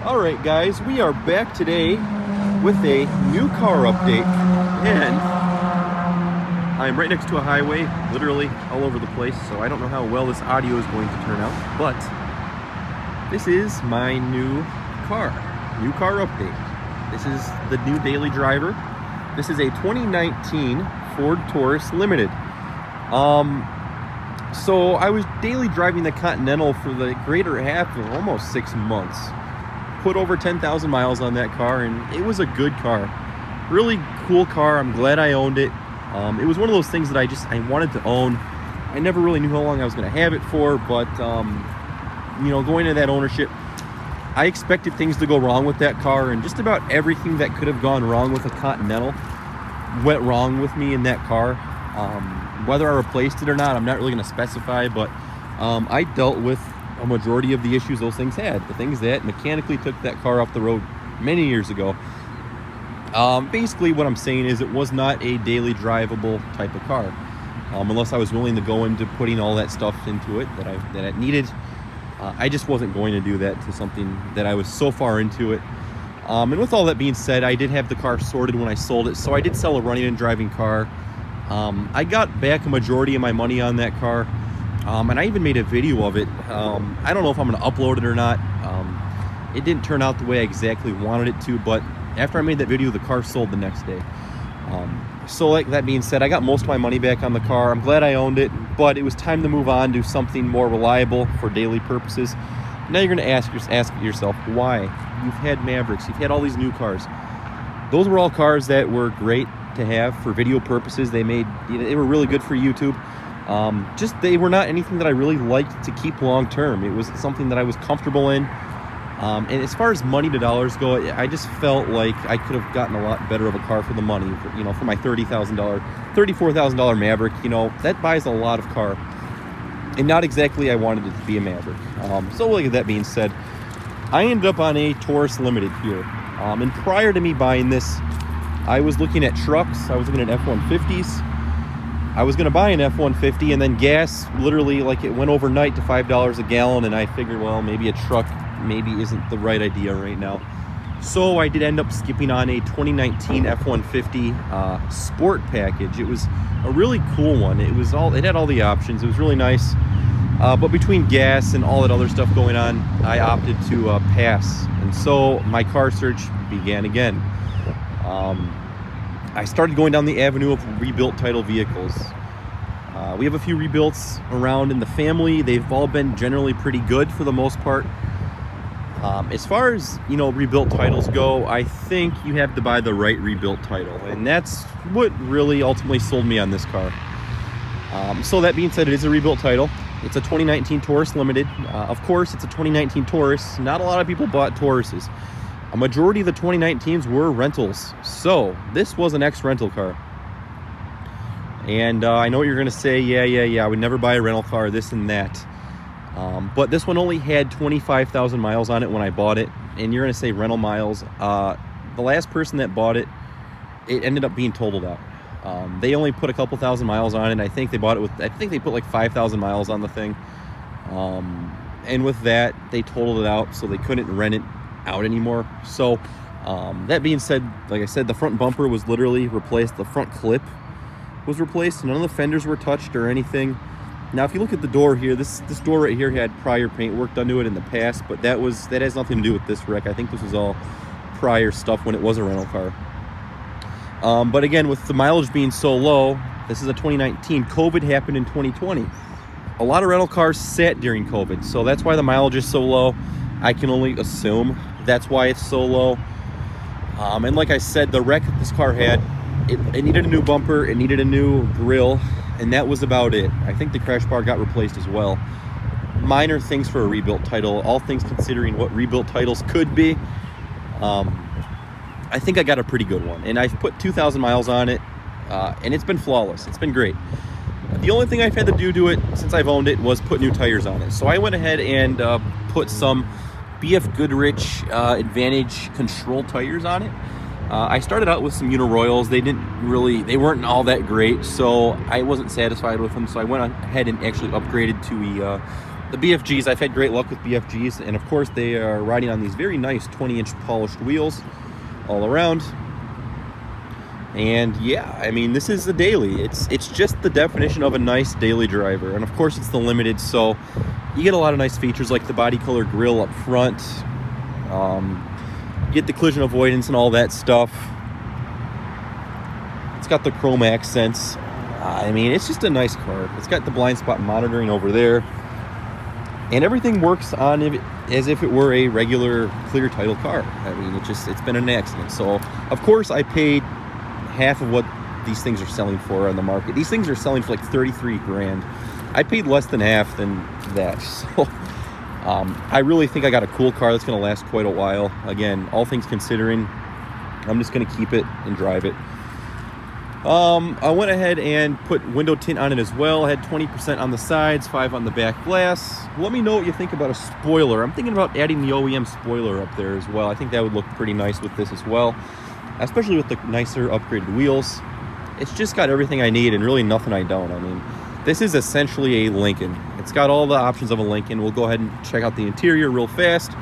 Alright guys, we are back today with a new car update, and I'm right next to a highway, literally all over the place, so I don't know how well this audio is going to turn out, but this is my new car update. This is the new daily driver. This is a 2019 Ford Taurus Limited. So I was daily driving the Continental for the greater half of almost 6 months. Put over 10,000 miles on that car, and it was a good car. Really cool car. I'm glad I owned it. It was one of those things that I wanted to own. I never really knew how long I was going to have it for, but going into that ownership, I expected things to go wrong with that car, and just about everything that could have gone wrong with a Continental went wrong with me in that car. Whether I replaced it or not, I'm not really going to specify, but I dealt with a majority of the issues those things had. The things that mechanically took that car off the road many years ago. Basically what I'm saying is it was not a daily drivable type of car, unless I was willing to go into putting all that stuff into it that I needed. I just wasn't going to do that to something that I was so far into it. And with all that being said, I did have the car sorted when I sold it, so I did sell a running and driving car. I got back a majority of my money on that car. And I even made a video of it. I don't know if I'm going to upload it or not. It didn't turn out the way I exactly wanted it to, but after I made that video, the car sold the next day. So like that being said, I got most of my money back on the car. I'm glad I owned it, but it was time to move on to something more reliable for daily purposes. Now you're going to ask yourself, why? You've had Mavericks, you've had all these new cars. Those were all cars that were great to have for video purposes. They were really good for YouTube. Just they were not anything that I really liked to keep long term. It was something that I was comfortable in. And as far as money to dollars go, I just felt like I could have gotten a lot better of a car for the money. For my $34,000 Maverick, that buys a lot of car. And not exactly I wanted it to be a Maverick. So like that being said, I ended up on a Taurus Limited here. And prior to me buying this, I was looking at trucks. I was looking at F-150s. I was going to buy an F-150, and then gas, literally, it went overnight to $5 a gallon, and I figured, well, maybe a truck maybe isn't the right idea right now. So I did end up skipping on a 2019 F-150 Sport package. It was a really cool one. It had all the options. It was really nice. But between gas and all that other stuff going on, I opted to pass. And so my car search began again. I started going down the avenue of rebuilt title vehicles. We have a few rebuilts around in the family. They've all been generally pretty good for the most part. As far as, rebuilt titles go, I think you have to buy the right rebuilt title. And that's what really ultimately sold me on this car. So that being said, it is a rebuilt title. It's a 2019 Taurus Limited. Of course, it's a 2019 Taurus. Not a lot of people bought Tauruses. A majority of the 2019s were rentals, so this was an ex-rental car. And I know what you're going to say, yeah, I would never buy a rental car, this and that. But this one only had 25,000 miles on it when I bought it, and you're going to say rental miles. The last person that bought it, it ended up being totaled out. They only put a couple thousand miles on it. I think they put like 5,000 miles on the thing. And with that, they totaled it out, so they couldn't rent it out anymore. So that being said, like I said, the front bumper was literally replaced. The front clip was replaced. None of the fenders were touched or anything. Now if you look at the door here, this door right here had prior paint work done to it in the past, but that has nothing to do with this wreck. I think this was all prior stuff when it was a rental car. But again, with the mileage being so low, this is a 2019. COVID happened in 2020. A lot of rental cars sat during COVID, so that's why the mileage is so low. I can only assume that's why it's so low. And like I said, the wreck that this car had, it needed a new bumper, it needed a new grille, and that was about it. I think the crash bar got replaced as well. Minor things for a rebuilt title, all things considering what rebuilt titles could be. I think I got a pretty good one, and I've put 2,000 miles on it, and it's been flawless. It's been great. The only thing I've had to do to it since I've owned it was put new tires on it. So I went ahead and put some BF Goodrich Advantage Control tires on it. I started out with some Uniroyals. They weren't all that great, so I wasn't satisfied with them. So I went ahead and actually upgraded to The BFGs, I've had great luck with BFGs, and of course they are riding on these very nice 20-inch polished wheels all around. And yeah, I mean, this is a daily. It's just the definition of a nice daily driver. And of course it's the limited, so you get a lot of nice features like the body color grille up front, get the collision avoidance and all that stuff. It's got the chrome accents. I mean, it's just a nice car. It's got the blind spot monitoring over there, and everything works on it as if it were a regular clear title car. I mean, it's been an accident. So of course I paid half of what these things are selling for on the market. These things are selling for like 33 grand. I paid less than half than that. So I really think I got a cool car that's going to last quite a while. Again, all things considering, I'm just going to keep it and drive it. I went ahead and put window tint on it as well. I had 20% on the sides, 5 on the back glass. Let me know what you think about a spoiler. I'm thinking about adding the OEM spoiler up there as well. I think that would look pretty nice with this as well, especially with the nicer upgraded wheels. It's just got everything I need and really nothing I don't. I mean, this is essentially a Lincoln. It's got all the options of a Lincoln. We'll go ahead and check out the interior real fast.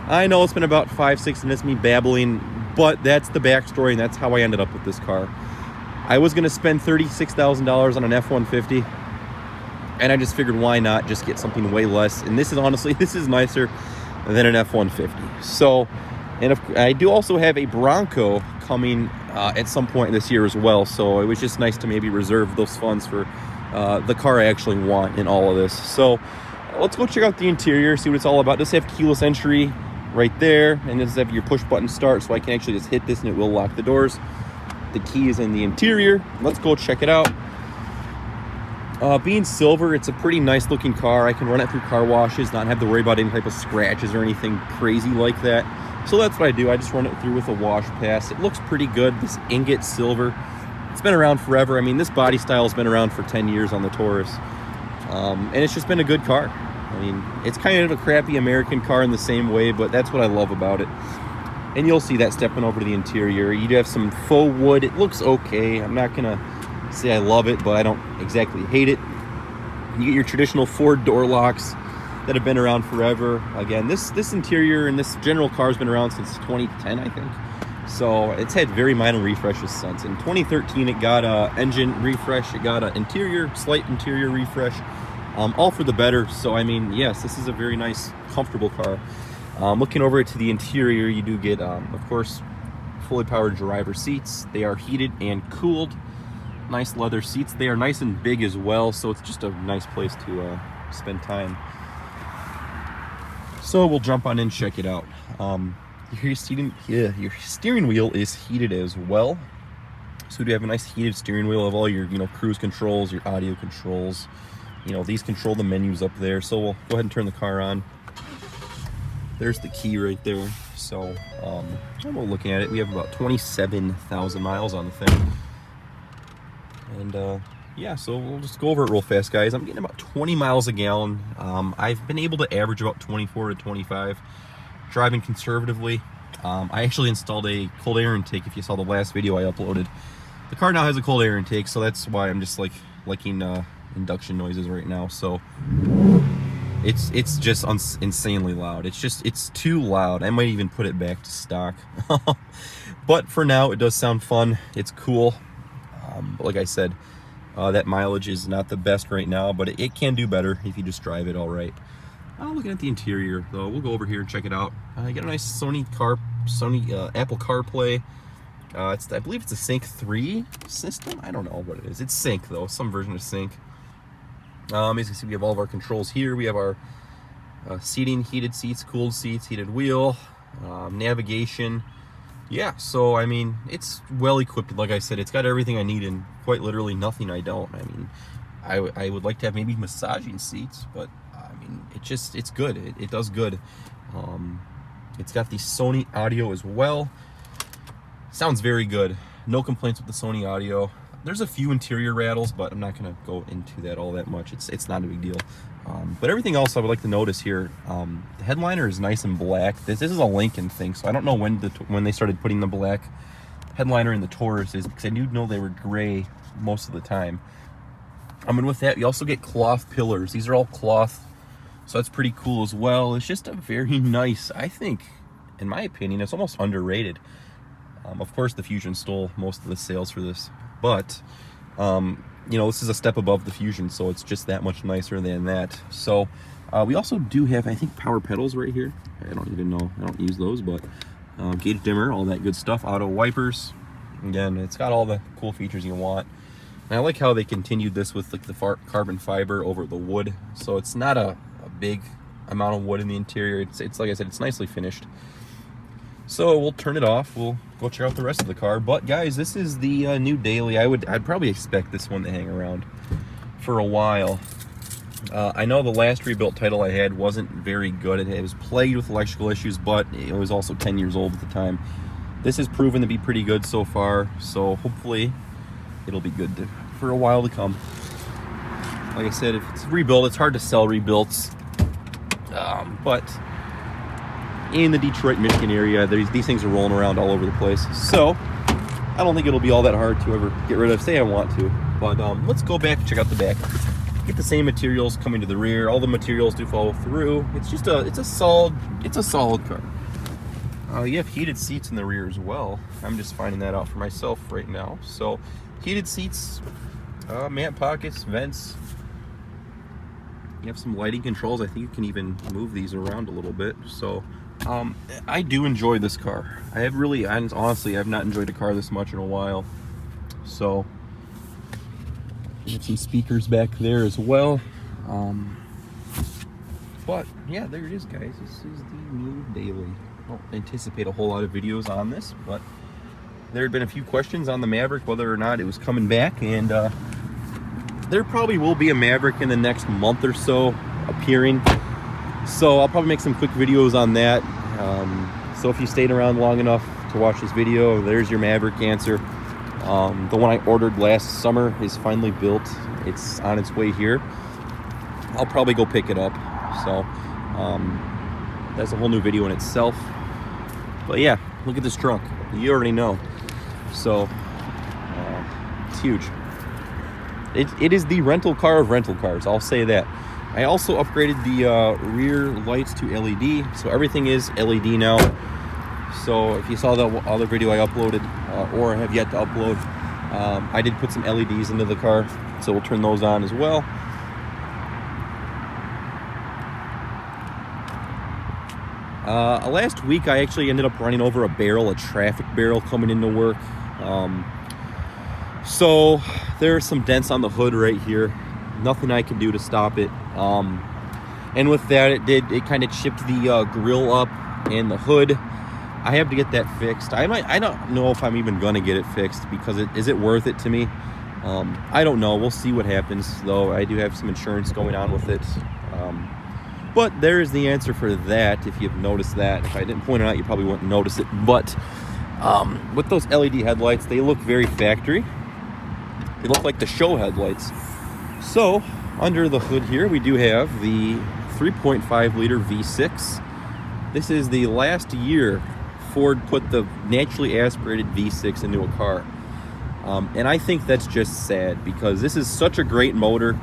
I know it's been about 5-6 minutes me babbling, but that's the backstory, and that's how I ended up with this car. I was going to spend $36,000 on an F-150, and I just figured why not just get something way less. And this is honestly, this is nicer than an F-150. So, and I do also have a Bronco coming at some point this year as well. So it was just nice to maybe reserve those funds for the car I actually want in all of this. So let's go check out the interior, see what it's all about. Does have keyless entry right there, and does have your push button start, so I can actually just hit this and it will lock the doors. The key is in the interior. Let's go check it out. Being silver, it's a pretty nice looking car. I can run it through car washes, not have to worry about any type of scratches or anything crazy like that. So that's what I do. I just run it through with a wash pass. It looks pretty good. This ingot silver, it's been around forever. I mean, this body style has been around for 10 years on the Taurus. And it's just been a good car. I mean, it's kind of a crappy American car in the same way, but that's what I love about it. And you'll see that stepping over to the interior. You do have some faux wood. It looks okay. I'm not gonna say I love it, but I don't exactly hate it. You get your traditional Ford door locks that have been around forever. Again, this interior and this general car has been around since 2010, I think. So it's had very minor refreshes since. In 2013, it got a engine refresh. It got an slight interior refresh, all for the better. So I mean, yes, this is a very nice, comfortable car. Looking over to the interior, you do get, of course, fully powered driver seats. They are heated and cooled. Nice leather seats. They are nice and big as well, so it's just a nice place to spend time. So we'll jump on in and check it out. Your steering wheel is heated as well. So you have a nice heated steering wheel of all your, cruise controls, your audio controls. These control the menus up there. So we'll go ahead and turn the car on. There's the key right there. So we're looking at it. We have about 27,000 miles on the thing. And yeah, so we'll just go over it real fast, guys. I'm getting about 20 miles a gallon. I've been able to average about 24 to 25, driving conservatively. I actually installed a cold air intake. If you saw the last video I uploaded, the car now has a cold air intake, so that's why I'm just liking induction noises right now. So it's just insanely loud. It's too loud. I might even put it back to stock. But for now, it does sound fun. It's cool. But like I said, that mileage is not the best right now, but it can do better if you just drive it all right. Looking at the interior, though, we'll go over here and check it out. You get a nice Sony Apple CarPlay. I believe it's a Sync 3 system. I don't know what it is. It's Sync, though, some version of Sync. As you can see, we have all of our controls here. We have our seating, heated seats, cooled seats, heated wheel, navigation. Yeah, so I mean, it's well equipped. Like I said, it's got everything I need and quite literally nothing I don't. I mean, I would like to have maybe massaging seats, but I mean, it's good. It does good. It's got the Sony audio as well. Sounds very good. No complaints with the Sony audio. There's a few interior rattles, but I'm not going to go into that all that much. It's not a big deal. But everything else I would like to notice here, the headliner is nice and black. This is a Lincoln thing, so I don't know when they started putting the black headliner in the Tauruses, because I do know they were gray most of the time. And with that, you also get cloth pillars. These are all cloth So that's pretty cool as well. It's just a very nice, I think, in my opinion, it's almost underrated. Of course, the Fusion stole most of the sales for this, but you know, this is a step above the Fusion, so it's just that much nicer than that. So we also do have, I think, power pedals right here. I don't even know, I don't use those, but gauge dimmer, all that good stuff. Auto wipers. Again, it's got all the cool features you want. And I like how they continued this with like the carbon fiber over the wood, so it's not a big amount of wood in the interior. It's like I said, it's nicely finished. So we'll turn it off. We'll go check out the rest of the car. But guys, this is the new daily. I'd probably expect this one to hang around for a while. I know the last rebuilt title I had wasn't very good. It was plagued with electrical issues, but it was also 10 years old at the time. This has proven to be pretty good so far, so hopefully it'll be good for a while to come. Like I said, if it's rebuilt, it's hard to sell rebuilts, but in the Detroit, Michigan area, these things are rolling around all over the place, so I don't think it'll be all that hard to ever get rid of. Say I want to, but let's go back and check out the back. Get the same materials coming to the rear. All the materials do follow through. It's just it's a solid car. You have heated seats in the rear as well. I'm just finding that out for myself right now. So heated seats, matte pockets, vents. You have some lighting controls. I think you can even move these around a little bit. So I do enjoy this car. Honestly, I've not enjoyed a car this much in a while. So you have some speakers back there as well. But yeah, there it is, guys. This is the new daily. I don't anticipate a whole lot of videos on this, but there had been a few questions on the Maverick, whether or not it was coming back, and there probably will be a Maverick in the next month or so appearing. So I'll probably make some quick videos on that. So if you stayed around long enough to watch this video, there's your Maverick answer. The one I ordered last summer is finally built. It's on its way here. I'll probably go pick it up. So that's a whole new video in itself. But yeah, look at this trunk. You already know. So it's huge. It is the rental car of rental cars, I'll say that. I also upgraded the rear lights to LED, so everything is LED now. So if you saw the other video I uploaded, or have yet to upload, I did put some LEDs into the car, so we'll turn those on as well. Last week I actually ended up running over a traffic barrel coming into work. So there are some dents on the hood right here. Nothing I can do to stop it. And with that, it kind of chipped the grill up and the hood. I have to get that fixed. I don't know if I'm even gonna get it fixed, because is it worth it to me? I don't know. We'll see what happens, though. I do have some insurance going on with it. But there is the answer for that, if you've noticed that. If I didn't point it out, you probably wouldn't notice it. But with those LED headlights, they look very factory. They look like the show headlights. So under the hood here, we do have the 3.5 liter V6. This is the last year Ford put the naturally aspirated V6 into a car. And I think that's just sad, because this is such a great motor.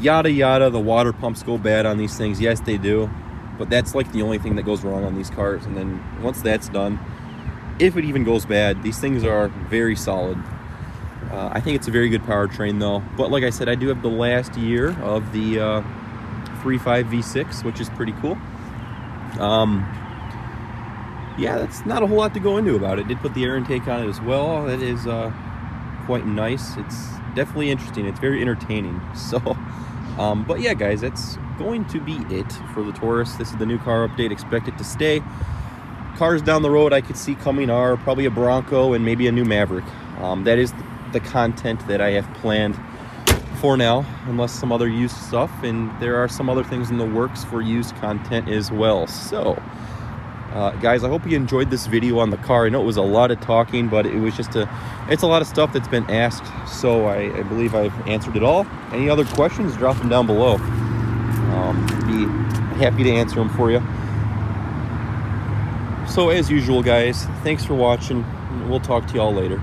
Yada yada, the water pumps go bad on these things. Yes, they do. But that's like the only thing that goes wrong on these cars. And then once that's done, if it even goes bad, these things are very solid. I think it's a very good powertrain though. But like I said, I do have the last year of the 3.5 V6, which is pretty cool. Yeah, that's not a whole lot to go into about it. Did put the air intake on it as well. That is quite nice. It's definitely interesting. It's very entertaining. So, but yeah, guys, that's going to be it for the Taurus. This is the new car update. Expect it to stay. Cars down the road I could see coming are probably a Bronco and maybe a new Maverick. That is the content that I have planned for now, unless some other used stuff, and there are some other things in the works for used content as well. So guys, I hope you enjoyed this video on the car. I know it was a lot of talking, but it was just it's a lot of stuff that's been asked, so I believe I've answered it all. Any other questions, drop them down below. Be happy to answer them for you. So as usual, guys, thanks for watching. We'll talk to you all later.